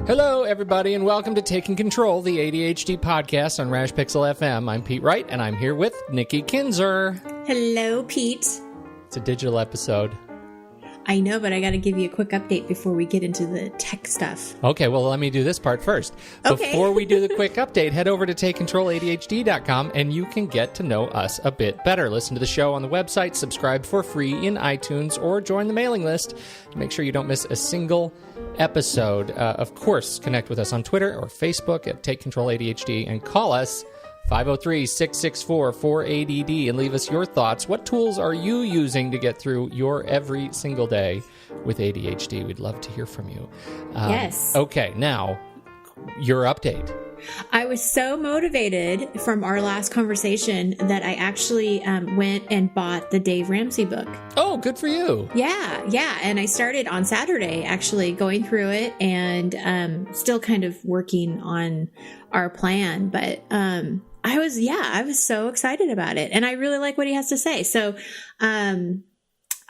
Hello, everybody, and welcome to Taking Control, the ADHD podcast on Rashpixel FM. I'm Pete Wright, and I'm here with Nikki Kinzer. Hello, Pete. It's a digital episode. I know, but I got to give you a quick update before we get into the tech stuff. Okay, well, let me do this part first. Okay. Before we do the quick update, head over to TakeControlADHD.com, and you can get to know us a bit better. Listen to the show on the website, subscribe for free in iTunes, or join the mailing list to make sure you don't miss a single episode. Of course, connect with us on Twitter or Facebook at TakeControlADHD, and call us 503-664-4ADD and leave us your thoughts. What tools are you using to get through your every single day with ADHD? We'd love to hear from you. Yes. Okay, now, your update. I was so motivated from our last conversation that I actually went and bought the Dave Ramsay book. Oh, good for you. Yeah. And I started on Saturday actually going through it and still kind of working on our plan. But I was so excited about it. And I really like what he has to say. So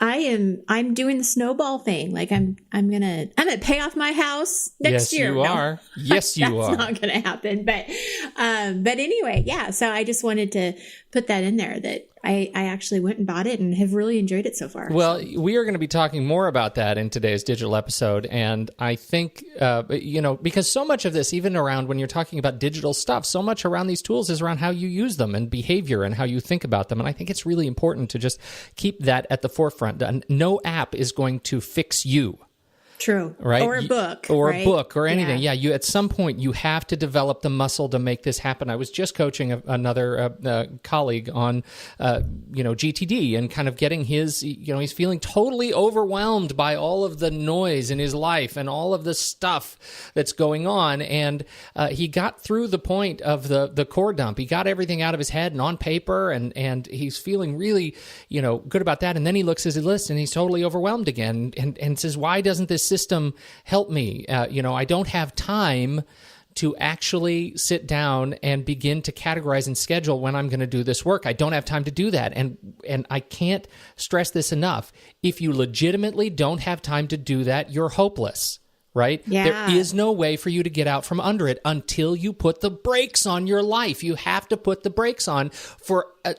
I'm doing the snowball thing. Like I'm gonna pay off my house next year. You are. Yes, you are. That's not gonna happen. But anyway, yeah. So I just wanted to put that in there that I actually went and bought it and have really enjoyed it so far. Well, we are going to be talking more about that in today's digital episode. And I think, because so much of this, even around when you're talking about digital stuff, so much around these tools is around how you use them and behavior and how you think about them. And I think it's really important to just keep that at the forefront. No app is going to fix you. True. Right? Or a book. Or right? a book or anything. Yeah, you at some point, you have to develop the muscle to make this happen. I was just coaching another colleague on, GTD and kind of getting his, he's feeling totally overwhelmed by all of the noise in his life and all of the stuff that's going on. And he got through the point of the core dump. He got everything out of his head and on paper, and he's feeling really, good about that. And then he looks at his list and he's totally overwhelmed again and says, why doesn't this system help me? I don't have time to actually sit down and begin to categorize and schedule when I'm going to do this work. I don't have time to do that. And I can't stress this enough. If you legitimately don't have time to do that, you're hopeless. Right? Yeah. There is no way for you to get out from under it until you put the brakes on your life. You have to put the brakes on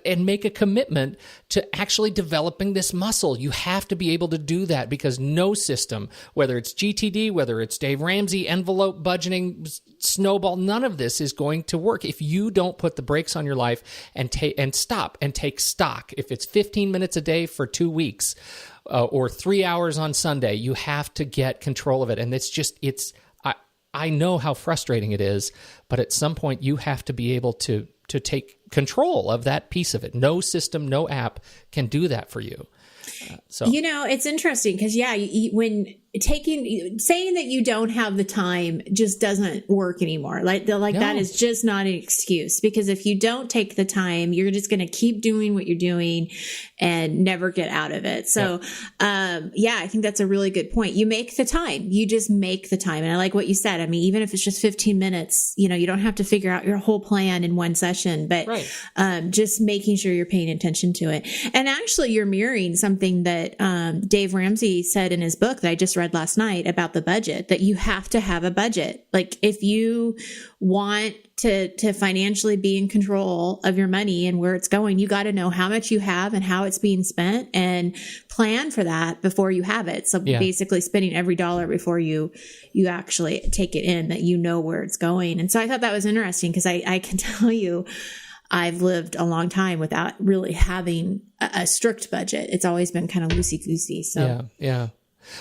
and make a commitment to actually developing this muscle. You have to be able to do that because no system, whether it's GTD, whether it's Dave Ramsay, envelope budgeting, snowball, none of this is going to work if you don't put the brakes on your life and stop and take stock. If it's 15 minutes a day for 2 weeks, or 3 hours on Sunday, you have to get control of it. And I know how frustrating it is, but at some point you have to be able to take control of that piece of it. No system, no app can do that for you. It's interesting because, saying that you don't have the time just doesn't work anymore. No. That is just not an excuse, because if you don't take the time, you're just going to keep doing what you're doing and never get out of it. So, I think that's a really good point. You make the time. You just make the time. And I like what you said. I mean, even if it's just 15 minutes, you don't have to figure out your whole plan in one session, but just making sure you're paying attention to it. And actually, you're mirroring something that Dave Ramsay said in his book that I just read last night about the budget, that you have to have a budget. Like if you want to financially be in control of your money and where it's going, you got to know how much you have and how it's being spent and plan for that before you have it. So basically spending every dollar before you actually take it in, that you know where it's going. And so I thought that was interesting because I can tell you, I've lived a long time without really having a strict budget. It's always been kind of loosey-goosey. So yeah.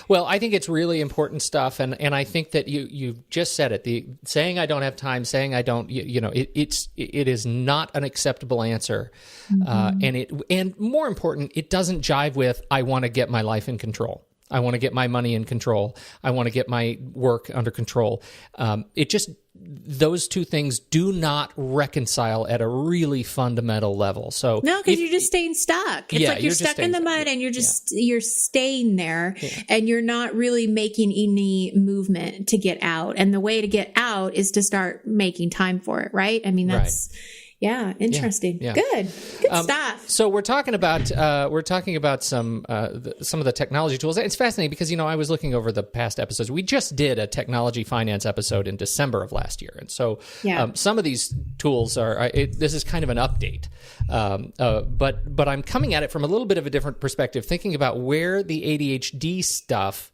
Well, I think it's really important stuff, and I think that you just said it. The saying I don't have time, saying I don't, it is not an acceptable answer, and more important, it doesn't jive with I want to get my life in control. I want to get my money in control. I want to get my work under control. Those two things do not reconcile at a really fundamental level. So no, because you're just staying stuck. It's like you're stuck in the mud and you're staying there and you're not really making any movement to get out. And the way to get out is to start making time for it, right? I mean, that's Yeah, interesting. Yeah. Good stuff. So we're talking about some of the technology tools. It's fascinating because I was looking over the past episodes. We just did a technology finance episode in December of last year, and so some of these tools this is kind of an update. But I'm coming at it from a little bit of a different perspective, thinking about where the ADHD stuff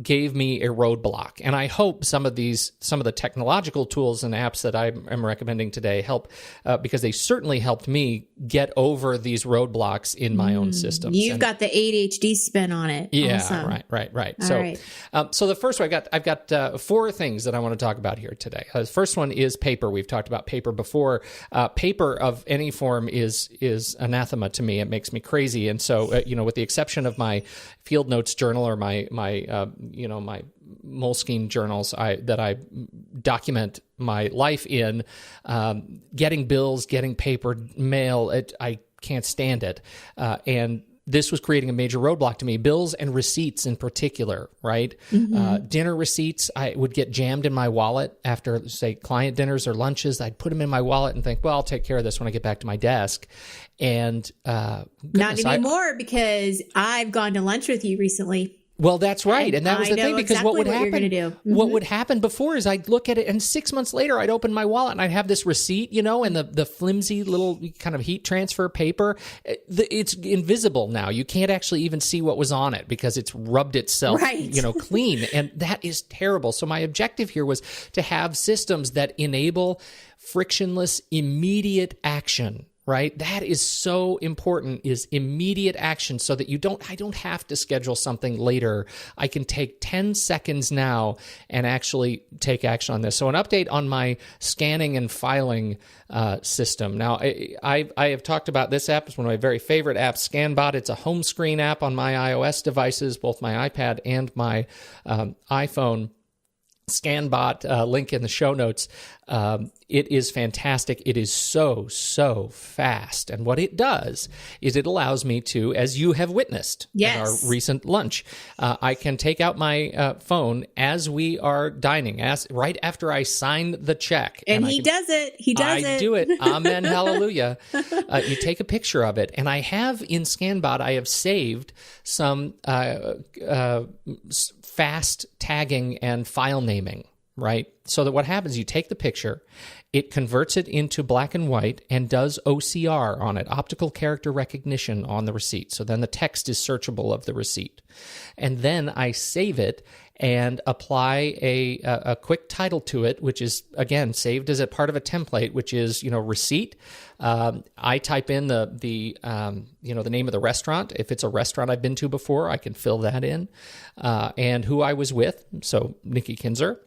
gave me a roadblock. And I hope some of the technological tools and apps that I am recommending today help, because they certainly helped me get over these roadblocks in my own systems. You've got the ADHD spin on it. Yeah, awesome. Right. All So, right. So the first one, I've got 4 things that I want to talk about here today. The first one is paper. We've talked about paper before. Paper of any form is anathema to me. It makes me crazy. And so, with the exception of my Field Notes journal or my Moleskine journals that I document my life in, getting bills, getting paper, mail, I can't stand it. And this was creating a major roadblock to me. Bills and receipts in particular, right? Dinner receipts, I would get jammed in my wallet after, say, client dinners or lunches. I'd put them in my wallet and think, well, I'll take care of this when I get back to my desk. And not anymore, because I've gone to lunch with you recently. Well, that's right. And that was the thing, because exactly what would happen, you're gonna do. What would happen before is I'd look at it, and 6 months later, I'd open my wallet and I'd have this receipt, and the flimsy little kind of heat transfer paper. It's invisible now. You can't actually even see what was on it because it's rubbed itself, clean. And that is terrible. So my objective here was to have systems that enable frictionless, immediate action. Right? That is so important, is immediate action, so that I don't have to schedule something later. I can take 10 seconds now and actually take action on this. So an update on my scanning and filing system. Now, I have talked about this app. It's one of my very favorite apps, Scanbot. It's a home screen app on my iOS devices, both my iPad and my iPhone. Scanbot, link in the show notes. It is fantastic. It is so fast. And what it does is it allows me to, as you have witnessed in our recent lunch, I can take out my phone as we are dining, right after I sign the check. And he does it. I do it. Amen. Hallelujah. You take a picture of it. And I have in Scanbot, I have saved some fast tagging and file naming, right? So that what happens, you take the picture, it converts it into black and white and does OCR on it, optical character recognition on the receipt. So then the text is searchable of the receipt. And then I save it and apply a quick title to it, which is, again, saved as a part of a template, which is, receipt. I type in the name of the restaurant. If it's a restaurant I've been to before, I can fill that in, and who I was with. So Nikki Kinzer.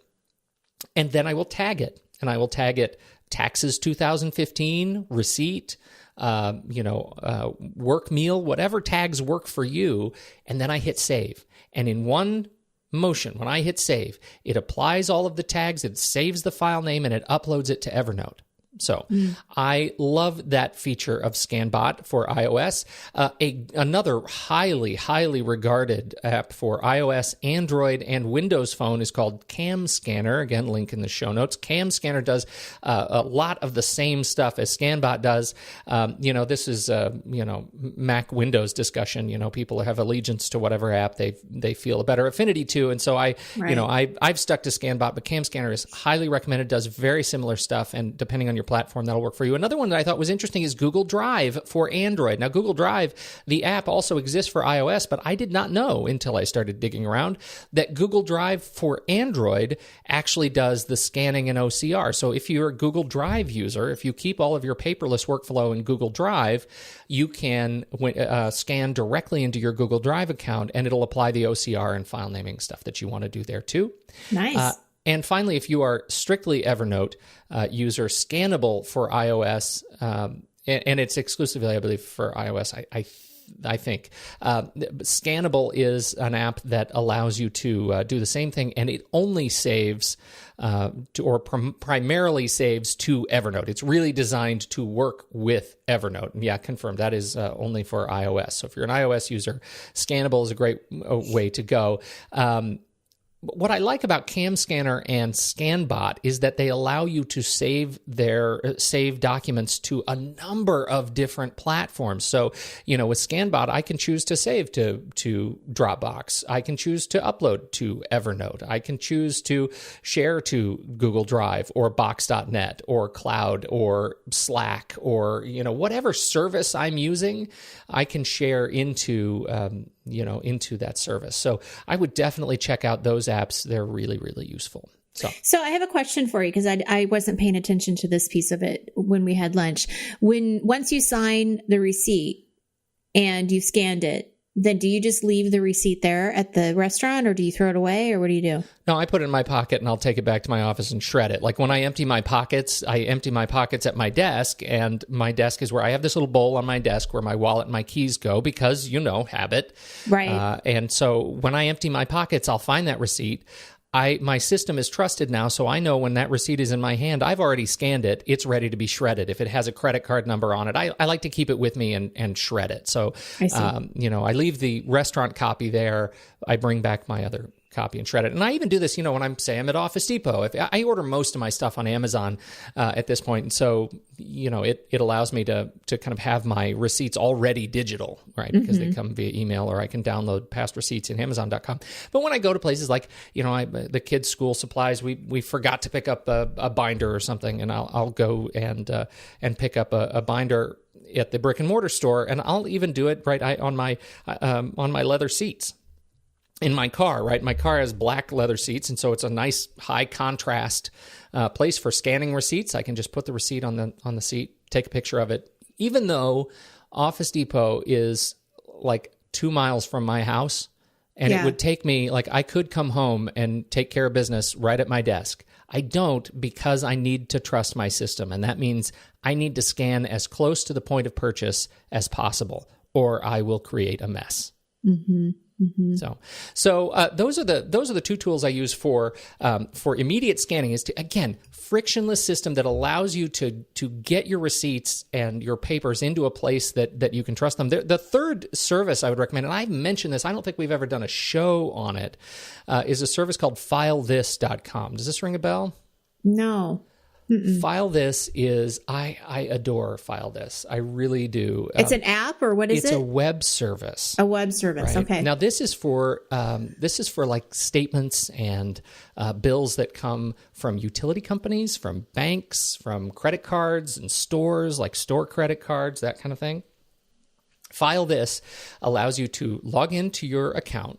And then I will tag it, and I will tag it taxes 2015, receipt, work meal, whatever tags work for you. And then I hit save. And in one motion, when I hit save, it applies all of the tags, it saves the file name, and it uploads it to Evernote. So I love that feature of Scanbot for iOS. Another highly regarded app for iOS, Android, and Windows Phone is called CamScanner. Again, link in the show notes. CamScanner does a lot of the same stuff as Scanbot does. This is Mac Windows discussion. People have allegiance to whatever app they feel a better affinity to, and so I've stuck to Scanbot, but CamScanner is highly recommended. Does very similar stuff, and depending on your platform, that'll work for you. Another one that I thought was interesting is Google Drive for Android. Now, Google Drive, the app, also exists for iOS, but I did not know until I started digging around that Google Drive for Android actually does the scanning and OCR. So if you're a Google Drive user, if you keep all of your paperless workflow in Google Drive, you can scan directly into your Google Drive account, and it'll apply the OCR and file naming stuff that you want to do there too. Nice. And finally, if you are strictly Evernote user, Scannable for iOS, and it's exclusively, I believe, for iOS, I think. Scannable is an app that allows you to do the same thing, and it only saves primarily saves to Evernote. It's really designed to work with Evernote. And yeah, confirmed, that is only for iOS. So if you're an iOS user, Scannable is a great way to go. what I like about CamScanner and Scanbot is that they allow you to save documents to a number of different platforms. So, with Scanbot, I can choose to save to Dropbox. I can choose to upload to Evernote. I can choose to share to Google Drive or Box.net or Cloud or Slack or, whatever service I'm using, I can share into that service. So I would definitely check out those apps. They're really, really useful. So I have a question for you because I wasn't paying attention to this piece of it when we had lunch. Once you sign the receipt and you've scanned it, then do you just leave the receipt there at the restaurant or do you throw it away or what do you do? No, I put it in my pocket and I'll take it back to my office and shred it. Like when I empty my pockets at my desk, and my desk is where I have this little bowl on my desk where my wallet and my keys go because, habit. Right. And so when I empty my pockets, I'll find that receipt. My system is trusted now, so I know when that receipt is in my hand, I've already scanned it. It's ready to be shredded. If it has a credit card number on it, I like to keep it with me and shred it. So, I leave the restaurant copy there. I bring back my other copy and shred it. And I even do this, when I'm at Office Depot. If I order most of my stuff on Amazon at this point, and so it allows me to kind of have my receipts already digital, right? Because they come via email, or I can download past receipts in Amazon.com. But when I go to places like the kids' school supplies, we forgot to pick up a binder or something, and I'll go and pick up a binder at the brick and mortar store, and I'll even do it on my leather seats. In my car, right? My car has black leather seats, and so it's a nice high contrast place for scanning receipts. I can just put the receipt on the seat, take a picture of it. Even though Office Depot is like 2 miles from my house, and it would take me, I could come home and take care of business right at my desk. I don't, because I need to trust my system, and that means I need to scan as close to the point of purchase as possible, or I will create a mess. Mm-hmm. Mm-hmm. So those are the two tools I use for immediate scanning. Is to, again, frictionless system that allows you to get your receipts and your papers into a place that you can trust them. The third service I would recommend, and I've mentioned this, I don't think we've ever done a show on it, is a service called FileThis.com. Does this ring a bell? No. Mm-mm. FileThis is, I adore FileThis. I really do. It's an app, or what is it? It's a web service. A web service. Right? Okay. Now this is for like statements and bills that come from utility companies, from banks, from credit cards and stores, like store credit cards, that kind of thing. FileThis allows you to log into your account.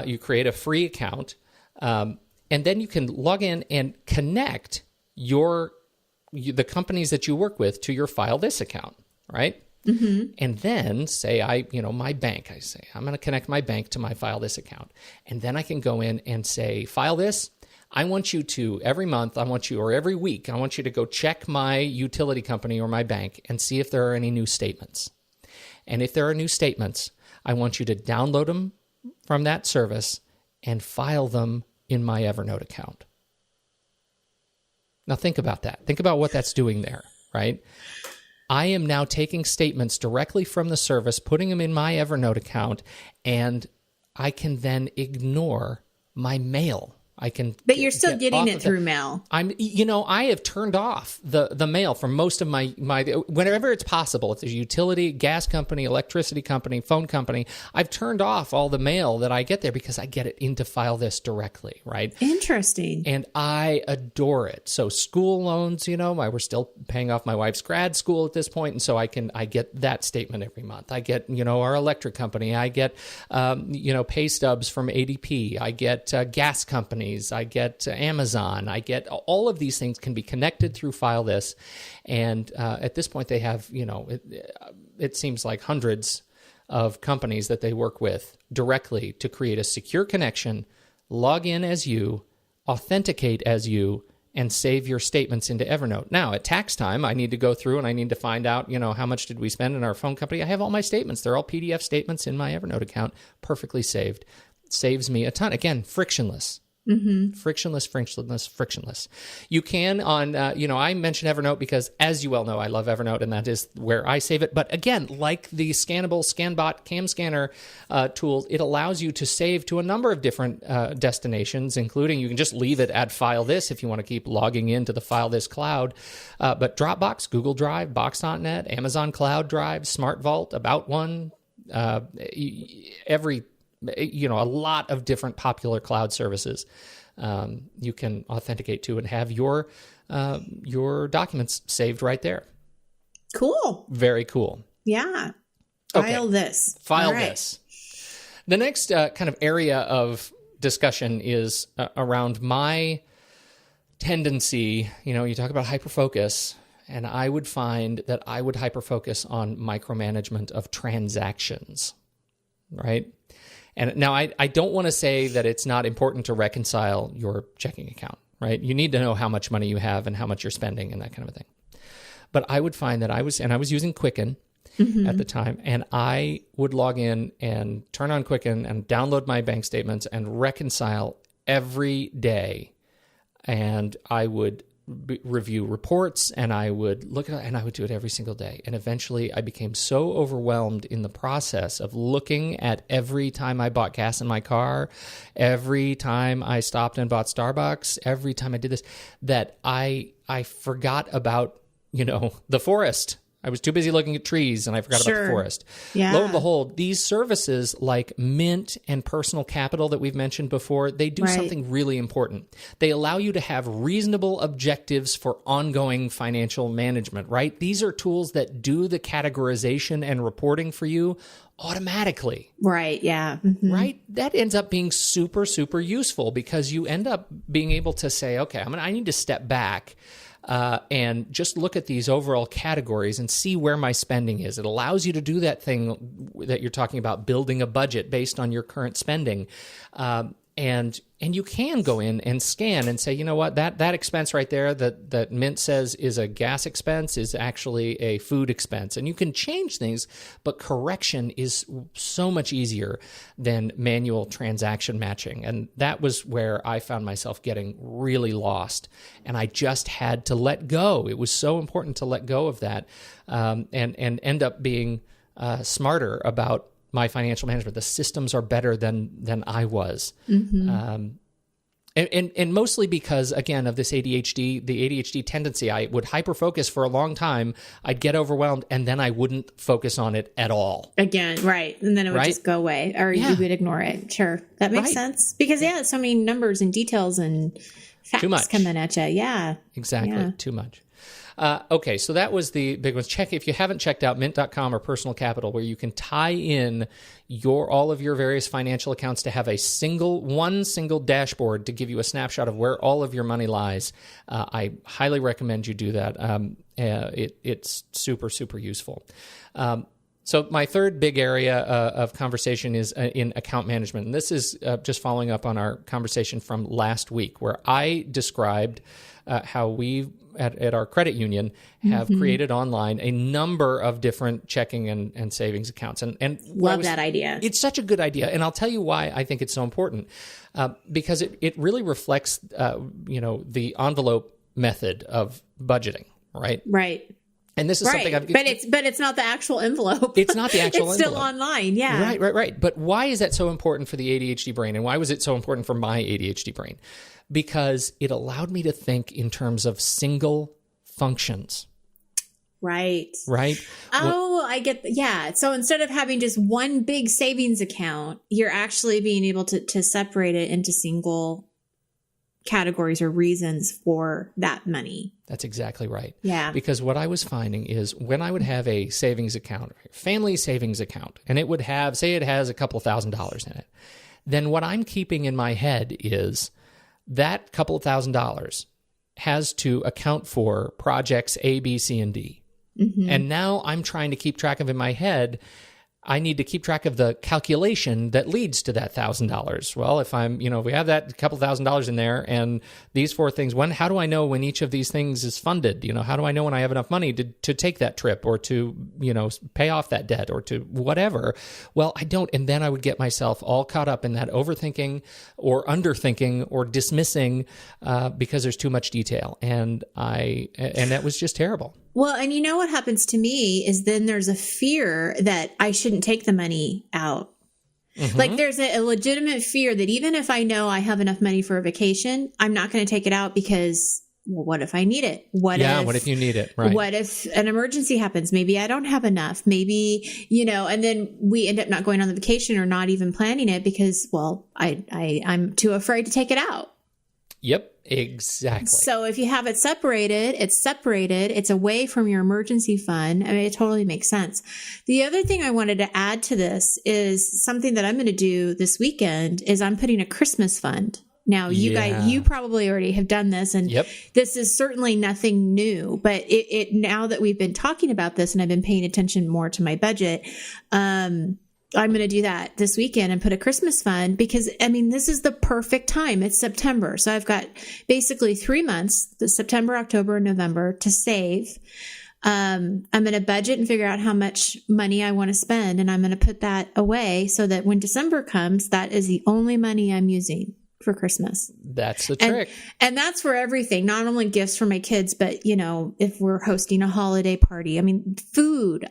You create a free account, and then you can log in and connect the companies that you work with to your FileThis account, right? Mm-hmm. And then say my bank, I say, I'm going to connect my bank to my FileThis account. And then I can go in and say, FileThis, I want you to, every month, or every week, I want you to go check my utility company or my bank and see if there are any new statements. And if there are new statements, I want you to download them from that service and file them in my Evernote account. Now think about that. Think about what that's doing there, right? I am now taking statements directly from the service, putting them in my Evernote account, and I can then ignore my mail. But you're still getting it through mail. I have turned off the mail from most of my whenever it's possible. If there's a utility, gas company, electricity company, phone company, I've turned off all the mail that I get there because I get it into FileThis directly, right? Interesting. And I adore it. So school loans, we're still paying off my wife's grad school at this point, and so I get that statement every month. I get, our electric company. I get, pay stubs from ADP. I get gas companies. I get Amazon. I get all of these things can be connected through FileThis. And at this point, they have, it seems like hundreds of companies that they work with directly to create a secure connection, log in as you, authenticate as you, and save your statements into Evernote. Now, at tax time, I need to go through and I need to find out, how much did we spend in our phone company. I have all my statements. They're all PDF statements in my Evernote account, perfectly saved. Saves me a ton. Again, frictionless. Frictionless. You can on, I mentioned Evernote because, as you well know, I love Evernote, and that is where I save it. But again, like the Scannable, Scanbot, CamScanner tools, it allows you to save to a number of different destinations, including you can just leave it at FileThis if you want to keep logging into the FileThis cloud. But Dropbox, Google Drive, Box.net, Amazon Cloud Drive, Smart Vault, About One, a lot of different popular cloud services you can authenticate to and have your documents saved right there. Cool. Very cool. Yeah. Okay. FileThis. FileThis. The next kind of area of discussion is around my tendency. You talk about hyperfocus, and I would find that I would hyperfocus on micromanagement of transactions, right? And now I don't want to say that it's not important to reconcile your checking account, right? You need to know how much money you have and how much you're spending and that kind of a thing. But I would find that I was using Quicken at the time, and I would log in and turn on Quicken and download my bank statements and reconcile every day. And I would review reports, and I would look at it, and I would do it every single day. And eventually I became so overwhelmed in the process of looking at every time I bought gas in my car, every time I stopped and bought Starbucks, every time I did this, that I forgot about, the forest. I was too busy looking at trees, and I forgot about the forest. Yeah. Lo and behold, these services like Mint and Personal Capital that we've mentioned before, they do something really important. They allow you to have reasonable objectives for ongoing financial management, right? These are tools that do the categorization and reporting for you automatically. Right, yeah. Mm-hmm. Right? That ends up being super, super useful because you end up being able to say, okay, I need to step back and just look at these overall categories and see where my spending is. It allows you to do that thing that you're talking about, building a budget based on your current spending. And you can go in and scan and say, you know what, that expense right there that Mint says is a gas expense is actually a food expense. And you can change things, but correction is so much easier than manual transaction matching. And that was where I found myself getting really lost. And I just had to let go. It was so important to let go of that and end up being smarter about my financial management. The systems are better than I was. And mostly because, again, of this ADHD, the ADHD tendency, I would hyper-focus for a long time. I'd get overwhelmed, and then I wouldn't focus on it at all. Again, right. And then it would just go away, or you would ignore it. Sure. That makes sense. Because, so many numbers and details and facts coming at you. Yeah. Exactly. Yeah. Too much. Okay, so that was the big ones. Check if you haven't checked out mint.com or Personal Capital, where you can tie in all of your various financial accounts to have one single dashboard to give you a snapshot of where all of your money lies. I highly recommend you do that. It's super, super useful. So my third big area of conversation is in account management. And this is just following up on our conversation from last week, where I described how we at our credit union have created online a number of different checking and savings accounts. And love that idea. It's such a good idea. And I'll tell you why I think it's so important. Because it really reflects, the envelope method of budgeting, right? Right. And this is something I've... But it's not the actual envelope. It's not the actual it's envelope. It's still online, yeah. Right. But why is that so important for the ADHD brain? And why was it so important for my ADHD brain? Because it allowed me to think in terms of single functions. Right. Right? I get... Yeah. So instead of having just one big savings account, you're actually being able to separate it into single categories or reasons for that money. That's exactly right. Yeah. Because what I was finding is when I would have a savings account, family savings account, and it would have, say it has a couple $1,000s in it, then what I'm keeping in my head is that couple $1,000s has to account for projects A, B, C, and D. And now I'm trying to keep track of in my head I need to keep track of the calculation that leads to that $1,000. Well, if we have that couple $1,000 in there and these 4 things, how do I know when each of these things is funded? How do I know when I have enough money to take that trip or to, pay off that debt or to whatever? Well, I don't. And then I would get myself all caught up in that overthinking or underthinking or dismissing because there's too much detail. And that was just terrible. Well, and what happens to me is then there's a fear that I shouldn't take the money out. Mm-hmm. Like there's a legitimate fear that even if I know I have enough money for a vacation, I'm not going to take it out because, well, what if I need it? What if you need it? Right. What if an emergency happens? Maybe I don't have enough. Maybe, and then we end up not going on the vacation or not even planning it because, well, I'm too afraid to take it out. Yep. Exactly. So if you have it separated, it's away from your emergency fund. I mean, it totally makes sense. The other thing I wanted to add to this is something that I'm going to do this weekend is I'm putting a Christmas fund. Now, you guys, you probably already have done this, and this is certainly nothing new, but it now that we've been talking about this and I've been paying attention more to my budget, I'm going to do that this weekend and put a Christmas fund because, this is the perfect time. It's September. So I've got basically 3 months, September, October, and November to save. I'm going to budget and figure out how much money I want to spend. And I'm going to put that away so that when December comes, that is the only money I'm using for Christmas. That's the trick. And that's for everything, not only gifts for my kids, but, if we're hosting a holiday party, food,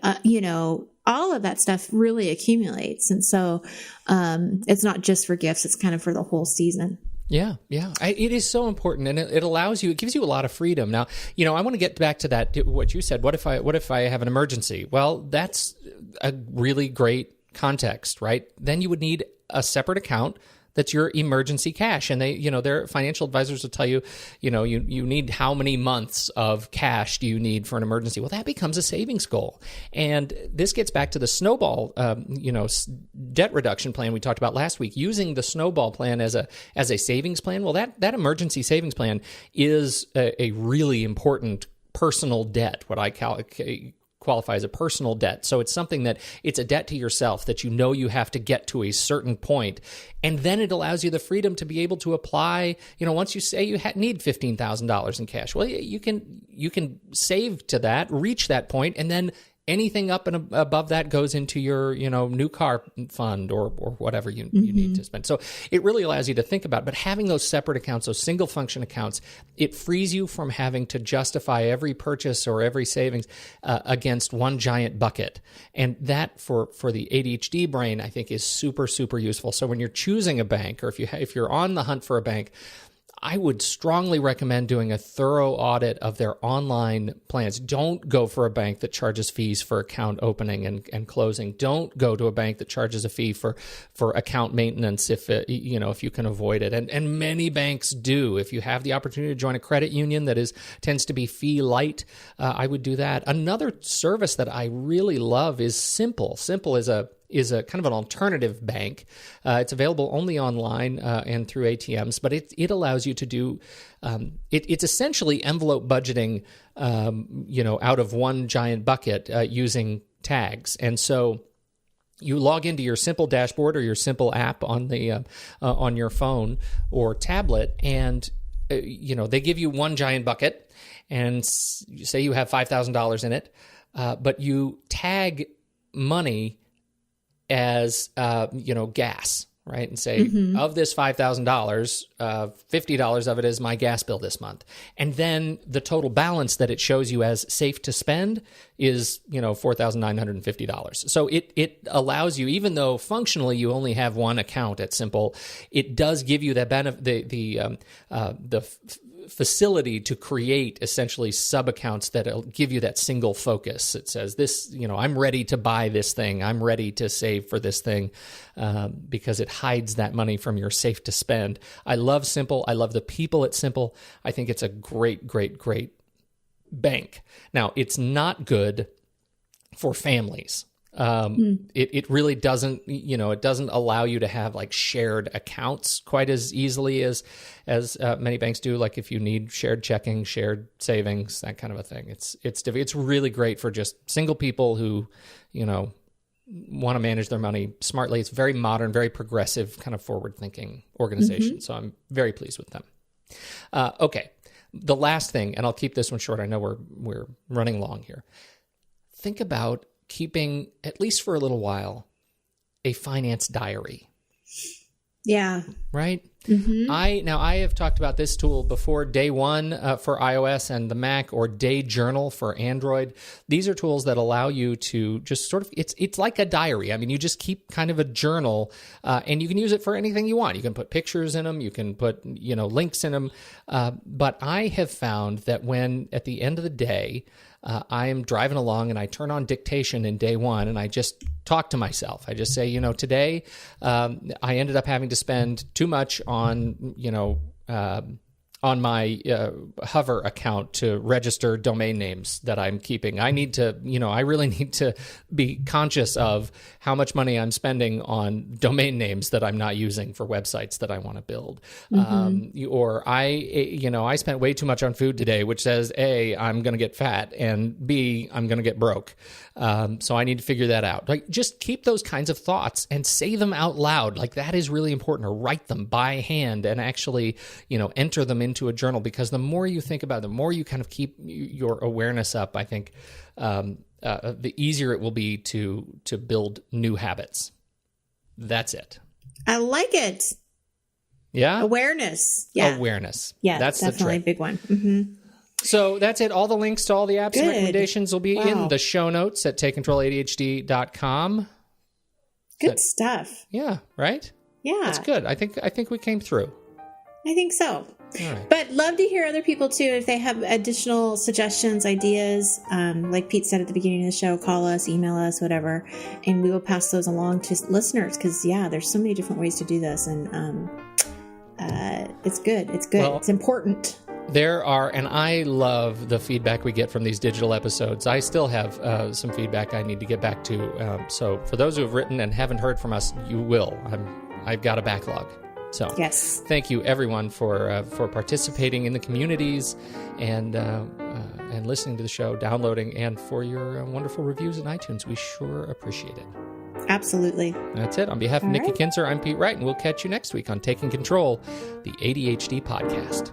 all of that stuff really accumulates. And so it's not just for gifts. It's kind of for the whole season. Yeah. It is so important. And it allows you, it gives you a lot of freedom. Now, I want to get back to that, what you said. What if I have an emergency? Well, that's a really great context, right? Then you would need a separate account that's your emergency cash. And they, their financial advisors will tell you, you need how many months of cash do you need for an emergency? Well, that becomes a savings goal. And this gets back to the snowball, debt reduction plan we talked about last week, using the snowball plan as a savings plan. Well, that emergency savings plan is a really important personal debt, what I qualify as a personal debt. So it's something that it's a debt to yourself that you have to get to a certain point. And then it allows you the freedom to be able to apply, once you say you need $15,000 in cash, well, you can save to that, reach that point, and then anything up and above that goes into your, new car fund or whatever you need to spend. So it really allows you to think about it. But having those separate accounts, those single function accounts, it frees you from having to justify every purchase or every savings against one giant bucket. And that for the ADHD brain, I think, is super, super useful. So when you're choosing a bank, or if you're on the hunt for a bank, I would strongly recommend doing a thorough audit of their online plans. Don't go for a bank that charges fees for account opening and closing. Don't go to a bank that charges a fee for account maintenance if you can avoid it. And many banks do. If you have the opportunity to join a credit union that tends to be fee light, I would do that. Another service that I really love is Simple. Simple is a kind of an alternative bank. It's available only online and through ATMs, but it allows you to do, it's essentially envelope budgeting, out of one giant bucket using tags. And so you log into your Simple dashboard or your Simple app on the on your phone or tablet, and they give you one giant bucket, and you say you have $5,000 in it, but you tag money as gas, right? And say, of this $5,000, $50 of it is my gas bill this month. And then the total balance that it shows you as safe to spend is, $4,950. So it allows you, even though functionally you only have one account at Simple, it does give you that benefit, the facility to create essentially sub-accounts that'll give you that single focus. It says this, I'm ready to buy this thing. I'm ready to save for this thing, because it hides that money from your safe to spend. I love Simple. I love the people at Simple. I think it's a great, great, great bank. Now, it's not good for families. It really doesn't, it doesn't allow you to have like shared accounts quite as easily as many banks do. Like if you need shared checking, shared savings, that kind of a thing. It's really great for just single people who, want to manage their money smartly. It's very modern, very progressive, kind of forward-thinking organization. So I'm very pleased with them. Okay, the last thing, and I'll keep this one short. I know we're running long here. Think about keeping, at least for a little while, a finance diary. Yeah. Right? Mm-hmm. I have talked about this tool before, DayOne for iOS and the Mac, or DayJournal for Android. These are tools that allow you to just sort of, it's like a diary. I mean, you just keep kind of a journal, and you can use it for anything you want. You can put pictures in them, you can put, links in them. But I have found that when, at the end of the day, I am driving along and I turn on dictation in DayOne and I just talk to myself. I just say, today I ended up having to spend too much on, on my Hover account to register domain names that I'm keeping. I need to, I really need to be conscious of how much money I'm spending on domain names that I'm not using for websites that I want to build. Mm-hmm. Or I spent way too much on food today, which says, A, I'm going to get fat, and B, I'm going to get broke. So I need to figure that out. Like, just keep those kinds of thoughts and say them out loud. Like, that is really important. Or write them by hand and actually, enter them into a journal, because the more you think about it, the more you kind of keep your awareness up, I think, the easier it will be to build new habits. That's it. I like it. Yeah? Awareness. Yeah. Awareness. Yeah, that's definitely the trick. A big one. Mm-hmm. So that's it. All the links to all the apps and recommendations will be in the show notes at takecontroladhd.com. Good stuff. Yeah, right? Yeah. That's good. I think we came through. I think so. All right. But love to hear other people too. If they have additional suggestions, ideas, like Pete said at the beginning of the show, call us, email us, whatever, and we will pass those along to listeners. Because there's so many different ways to do this, and it's good. It's good. Well, it's important. There are, and I love the feedback we get from these digital episodes. I still have some feedback I need to get back to. So for those who have written and haven't heard from us, you will. I've got a backlog. So yes, thank you everyone for participating in the communities and listening to the show, downloading, and for your wonderful reviews in iTunes. We sure appreciate it. Absolutely. That's it. On behalf of Nikki Kinzer, I'm Pete Wright, and we'll catch you next week on Taking Control, the ADHD podcast.